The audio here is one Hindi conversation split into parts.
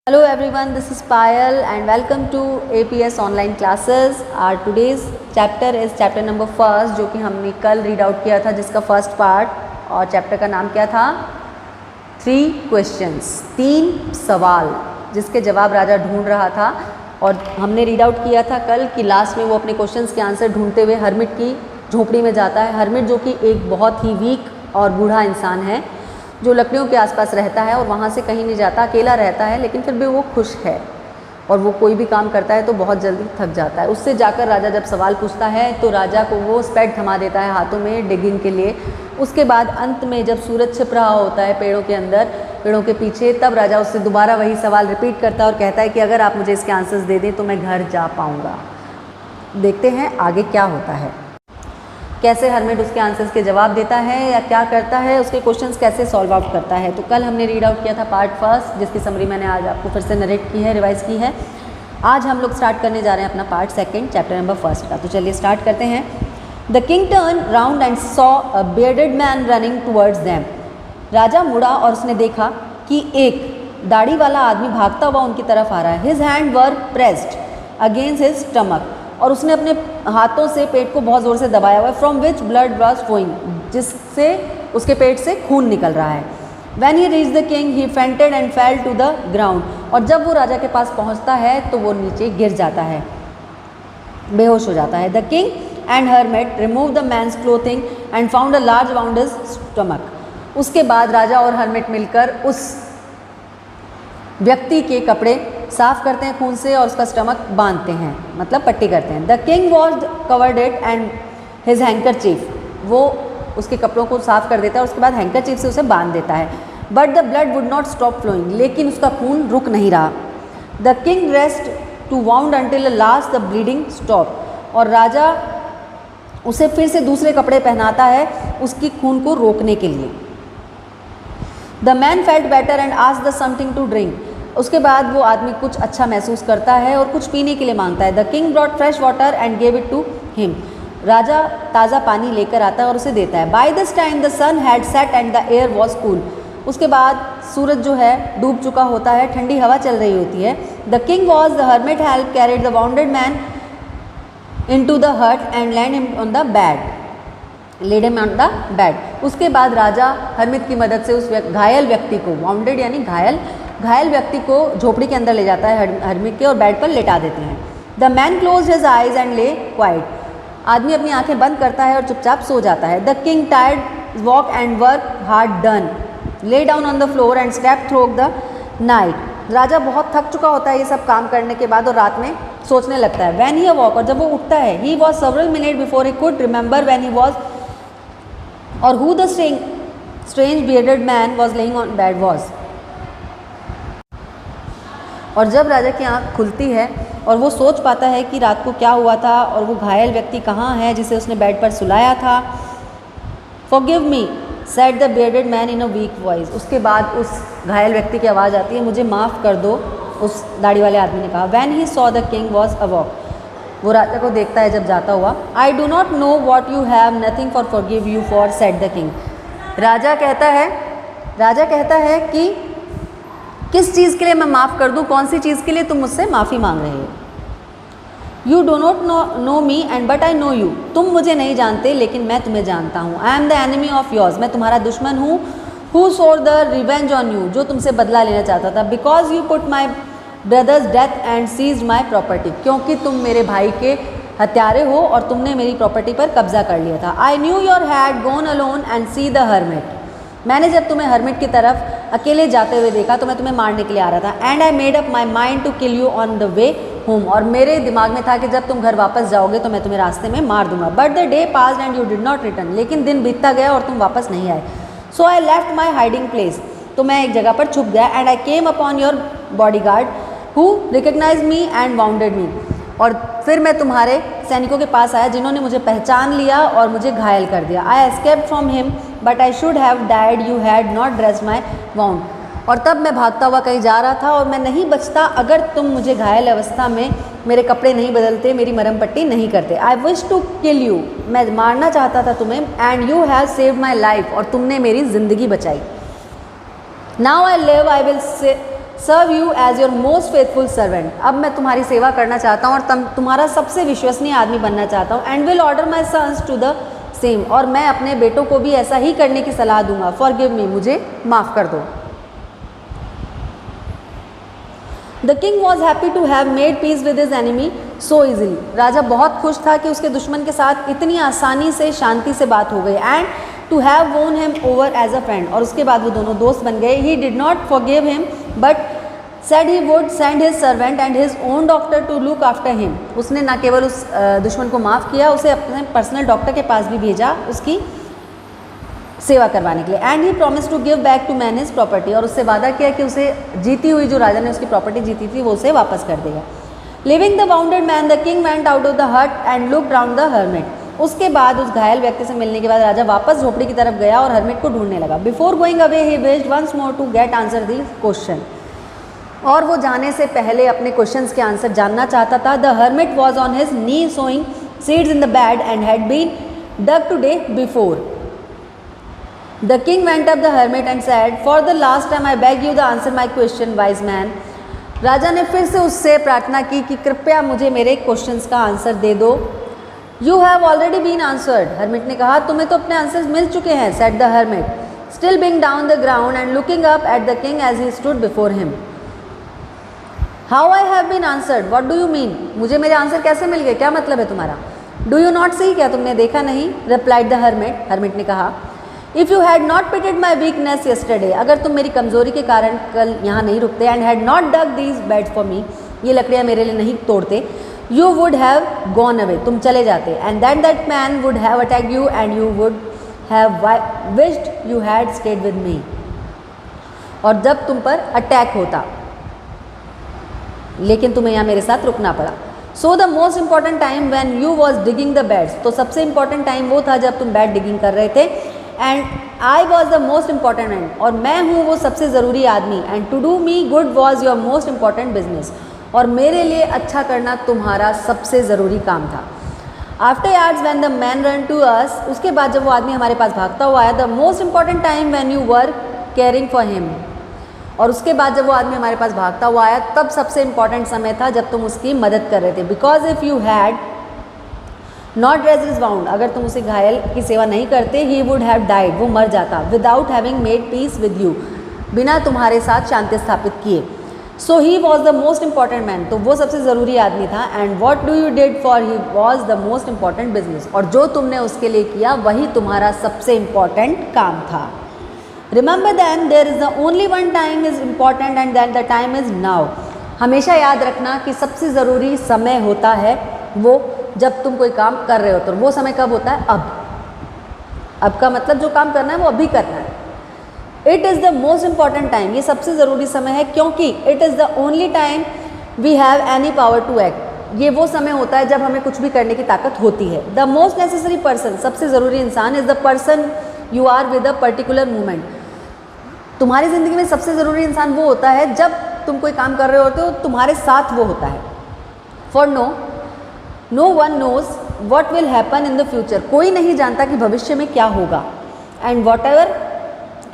Hello everyone, this is Payal and welcome to APS online classes. Our today's chapter is chapter number first जो कि हमने कल रीड आउट किया था, जिसका फर्स्ट पार्ट और चैप्टर का नाम क्या था? 3 questions, 3 सवाल जिसके जवाब राजा ढूंढ रहा था। और हमने रीड आउट किया था कल कि लास्ट में वो अपने क्वेश्चंस के आंसर ढूंढते हुए हर्मिट की झोपड़ी में जाता है। हर्मिट जो कि एक बहुत ही वीक और बूढ़ा इंसान है जो लकड़ियों के आसपास रहता है और वहाँ से कहीं नहीं जाता, अकेला रहता है, लेकिन फिर भी वो खुश है और वो कोई भी काम करता है तो बहुत जल्दी थक जाता है। उससे जाकर राजा जब सवाल पूछता है तो राजा को वो स्पेड थमा देता है हाथों में डिगिंग के लिए। उसके बाद अंत में जब सूरज छिप रहा होता है पेड़ों के अंदर, पेड़ों के पीछे, तब राजा उससे दोबारा वही सवाल रिपीट करता है और कहता है कि अगर आप मुझे इसके आंसर्स दे दें तो मैं घर जा पाऊँगा। देखते हैं आगे क्या होता है, कैसे हर्मिट उसके आंसर्स के जवाब देता है या क्या करता है, उसके क्वेश्चंस कैसे सॉल्व आउट करता है। तो कल हमने रीड आउट किया था पार्ट फर्स्ट, जिसकी समरी मैंने आज आपको फिर से नरेट की है, रिवाइज की है। आज हम लोग स्टार्ट करने जा रहे हैं अपना part second chapter number first का। तो चलिए स्टार्ट करते हैं। The king turn round and saw a bearded man running towards them. राजा मुड़ा और उसने देखा कि एक दाढ़ी वाला आदमी भागता हुआ उनकी तरफ आ रहा है। हिज हैंड वर प्रेस्ड अगेंस्ट हिज स्टमक, और उसने अपने हाथों से पेट को बहुत ज़ोर से दबाया हुआ है। From which blood was flowing, जिससे उसके पेट से खून निकल रहा है। When he reach the king he fainted and fell to the ground, और जब वो राजा के पास पहुंचता है तो वो नीचे गिर जाता है, बेहोश हो जाता है। The king and hermit remove the man's clothing and found a large wound his stomach. उसके बाद राजा और हर्मिट मिलकर उस व्यक्ति के कपड़े साफ करते हैं खून से और उसका स्टमक बांधते हैं, मतलब पट्टी करते हैं। The king was covered it and his handkerchief, वो उसके कपड़ों को साफ कर देता है और उसके बाद हैंकरचीफ से उसे बांध देता है। But the blood would not stop flowing, लेकिन उसका खून रुक नहीं रहा। The king rest to wound until last the bleeding stop, और राजा उसे फिर से दूसरे कपड़े पहनाता है उसकी खून को रोकने के लिए। The man felt better and asked the something to drink, उसके बाद वो आदमी कुछ अच्छा महसूस करता है और कुछ पीने के लिए मांगता है। The king brought fresh water and gave it to him, राजा ताज़ा पानी लेकर आता है और उसे देता है। By this time the sun had set and the air was cool, उसके बाद सूरज जो है डूब चुका होता है, ठंडी हवा चल रही होती है। The king was the hermit help carried the wounded man into the hut and land him on the bed, laid him on the bed. उसके बाद राजा हर्मिट की मदद से उस घायल व्यक्ति को, वाउंडेड यानी घायल व्यक्ति को झोपड़ी के अंदर ले जाता है हर्मिट के, और बेड पर लेटा देते हैं। The man close his eyes and ले क्वाइट, आदमी अपनी आंखें बंद करता है और चुपचाप सो जाता है। The king tired walk and work hard done lay down on the floor and slept through the night, राजा बहुत थक चुका होता है ये सब काम करने के बाद और रात में सोचने लगता है। वैन ही वॉक, और जब वो उठता है, he was several minute before he could remember when he was और who the strange bearded man was lying on bed was. और जब राजा की आंख खुलती है और वो सोच पाता है कि रात को क्या हुआ था और वो घायल व्यक्ति कहाँ है जिसे उसने बेड पर सुलाया था। Forgive me said the bearded man in a week voice, उसके बाद उस घायल व्यक्ति की आवाज़ आती है, मुझे माफ़ कर दो, उस दाढ़ी वाले आदमी ने कहा। When he saw the king was awake, वो राजा को देखता है जब जाता हुआ। I do not know what you have, nothing for forgive you for said the king, राजा कहता है कि किस चीज़ के लिए मैं माफ़ कर दूँ, कौन सी चीज़ के लिए तुम मुझसे माफ़ी मांग रहे हो। You do not know me and but I know you, तुम मुझे नहीं जानते लेकिन मैं तुम्हें जानता हूँ। I am the enemy of yours, मैं तुम्हारा दुश्मन हूँ। हु सोर द रिवेंज ऑन यू, जो तुमसे बदला लेना चाहता था। Because you put my brother's death and seized my property, क्योंकि तुम मेरे भाई के हत्यारे हो और तुमने मेरी प्रॉपर्टी पर कब्जा कर लिया था। I knew your had gone alone and see the hermit, मैंने जब तुम्हें हर्मिट की तरफ अकेले जाते हुए देखा तो मैं तुम्हें मारने के लिए आ रहा था। And I made up my mind to kill you on the way home, और मेरे दिमाग में था कि जब तुम घर वापस जाओगे तो मैं तुम्हें रास्ते में मार दूंगा। But the day passed and you did not return, लेकिन दिन बीतता गया और तुम वापस नहीं आए। So I left my hiding place, तो मैं एक जगह पर छुप गया। And I came upon your body guard who recognise me and wounded me, और फिर मैं तुम्हारे सैनिकों के पास आया जिन्होंने मुझे पहचान लिया और मुझे घायल कर दिया। I escaped from him but I should have died, you had not dressed my wound, और तब मैं भागता हुआ कहीं जा रहा था और मैं नहीं बचता अगर तुम मुझे घायल अवस्था में मेरे कपड़े नहीं बदलते, मेरी मरहम पट्टी नहीं करते। I wish to kill you, मैं मारना चाहता था तुम्हें। And you have saved my life, और तुमने मेरी ज़िंदगी बचाई। Now I live I will serve you as your most faithful servant, अब मैं तुम्हारी सेवा करना चाहता हूँ और तुम्हारा सबसे विश्वसनीय आदमी बनना चाहता हूँ। And will order my sons to the same, और मैं अपने बेटों को भी ऐसा ही करने की सलाह दूंगा। फॉरगिव मी, मुझे माफ़ कर दो। The king was happy to have made peace with his enemy so easily, राजा बहुत खुश था कि उसके दुश्मन के साथ इतनी आसानी से शांति से बात हो गई। And to have won him over as a friend, और उसके बाद वो दोनों दोस्त बन गए। He did not forgive him but said he would send his servant and his own doctor to look after him, उसने न केवल उस दुश्मन को माफ़ किया, उसे अपने पर्सनल डॉक्टर के पास भी भेजा उसकी सेवा करवाने के लिए। And he promise to give back to man his property, और उससे वादा किया कि उसे जीती हुई, जो राजा ने उसकी प्रॉपर्टी जीती थी, वो उसे वापस कर देगा। Leaving the wounded man the king went out of the hut and looked round the hermit, उसके बाद उस घायल व्यक्ति से मिलने के बाद राजा वापस झोपड़ी की तरफ गया और हर्मिट को ढूंढने लगा। Before going away he wished once more to get answer the question, और वो जाने से पहले अपने क्वेश्चंस के आंसर जानना चाहता था। The hermit was on his knee sowing seeds in the bed and had been dug two day before. The king went up the hermit and said for the last time I beg you the answer my question wise man, राजा ने फिर से उससे प्रार्थना की कि कृपया मुझे मेरे क्वेश्चंस का आंसर दे दो। You have already been answered, hermit ने कहा, तुम्हें तो अपने आंसर्स मिल चुके हैं। Said the hermit, still being down the ground and looking up at the king as he stood before him. How I have been answered, what do you mean, मुझे मेरे आंसर कैसे मिल गए, क्या मतलब है तुम्हारा। डू यू नॉट सी, क्या तुमने देखा नहीं। रिप्लाइड द हर्मिट, हर्मिट ने कहा, if you had not pitted my weakness yesterday, अगर तुम मेरी कमजोरी के कारण कल यहाँ नहीं रुकते, and had not dug these beds for me, ये लकड़ियाँ मेरे लिए नहीं तोड़ते, you would have gone away, तुम चले जाते, and that man would have attack you and you would have wished you had stayed with me, और जब तुम पर अटैक होता लेकिन तुम्हें यहाँ मेरे साथ रुकना पड़ा। So the most important time when you was digging the beds, तो सबसे इंपॉर्टेंट टाइम वो था जब तुम बेड डिगिंग कर रहे थे। And I was the most important man, और मैं हूँ वो सबसे ज़रूरी आदमी। And to do me good was your most important business, और मेरे लिए अच्छा करना तुम्हारा सबसे ज़रूरी काम था। After yards when the man run to us, उसके बाद जब वो आदमी हमारे पास भागता हुआ आया, the most important time when you were caring for him, और उसके बाद जब वो आदमी हमारे पास भागता हुआ आया, तब सबसे इंपॉर्टेंट समय था जब तुम उसकी मदद कर रहे थे। Because if you had not dressed his wound, अगर तुम उसे घायल की सेवा नहीं करते, ही वुड हैव डाइड, वो मर जाता, without having made peace with you, बिना तुम्हारे साथ शांति स्थापित किए। So he was the most important man, तो वो सबसे ज़रूरी आदमी था। And what do you did for he was the most important business, और जो तुमने उसके लिए किया वही तुम्हारा सबसे इंपॉर्टेंट काम था। Remember then there is the only one time is important and that the time is now, हमेशा याद रखना कि सबसे ज़रूरी समय होता है वो जब तुम कोई काम कर रहे हो, तो वो समय कब होता है, अब का मतलब जो काम करना है वो अभी करना है। It is the most important time, ये सबसे ज़रूरी समय है, क्योंकि it is the only time we have any power to act, ये वो समय होता है जब हमें कुछ भी करने की ताकत होती है। द मोस्ट नेसेसरी पर्सन, सबसे ज़रूरी इंसान, is the person you are with a particular moment, तुम्हारी ज़िंदगी में सबसे ज़रूरी इंसान वो होता है जब तुम कोई काम कर रहे होते हो, तुम्हारे साथ वो होता है। For no one knows what will happen in the future, कोई नहीं जानता कि भविष्य में क्या होगा। And whatever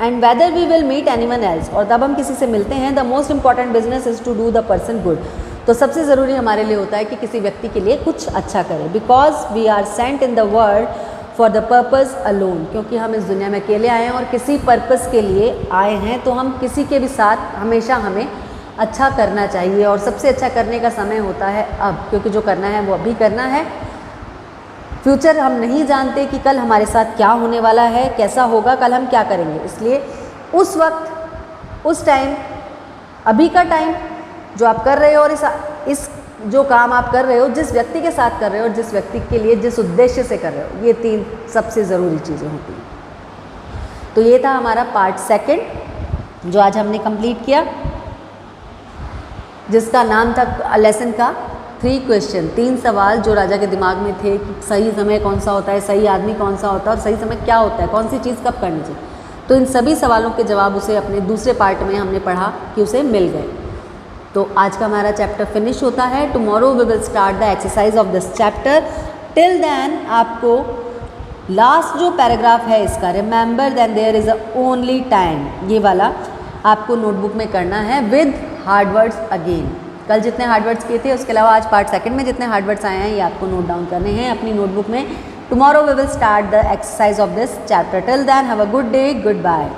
and whether we will meet anyone else, और तब हम किसी से मिलते हैं। The most important business is to do the person good, तो सबसे ज़रूरी हमारे लिए होता है कि किसी व्यक्ति के लिए कुछ अच्छा करें। Because we are sent in the world for the purpose alone, क्योंकि हम इस दुनिया में अकेले आए हैं और किसी पर्पज़ के लिए आए हैं, तो हम किसी के भी साथ हमेशा हमें अच्छा करना चाहिए। और सबसे अच्छा करने का समय होता है अब, क्योंकि जो करना है वो अभी करना है। फ्यूचर हम नहीं जानते कि कल हमारे साथ क्या होने वाला है, कैसा होगा, कल हम क्या करेंगे, इसलिए उस वक्त, उस टाइम, अभी का टाइम जो आप कर रहे हो, और इस जो काम आप कर रहे हो, जिस व्यक्ति के साथ कर रहे हो, जिस व्यक्ति के लिए जिस उद्देश्य से कर रहे हो, ये 3 सबसे ज़रूरी चीज़ें होती हैं। तो ये था हमारा पार्ट 2 जो आज हमने कंप्लीट किया, जिसका नाम था लेसन का 3 क्वेश्चन, 3 सवाल जो राजा के दिमाग में थे कि सही समय कौन सा होता है, सही आदमी कौन सा होता है, और सही समय क्या होता है, कौन सी चीज़ कब करनी चाहिए। तो इन सभी सवालों के जवाब उसे अपने दूसरे पार्ट में हमने पढ़ा कि उसे मिल गए। तो आज का हमारा चैप्टर फिनिश होता है। Tomorrow we will start the exercise of this chapter. Till then आपको लास्ट जो पैराग्राफ है इसका, remember then there is a only time, ये वाला आपको नोटबुक में करना है विद हार्ड वर्ड्स अगेन। कल जितने हार्ड वर्ड्स किए थे उसके अलावा आज पार्ट सेकंड में जितने हार्ड वर्ड्स आए हैं ये आपको नोट डाउन करने हैं अपनी नोटबुक में। Tomorrow we will start the exercise of this chapter. Till then have a good day, good bye.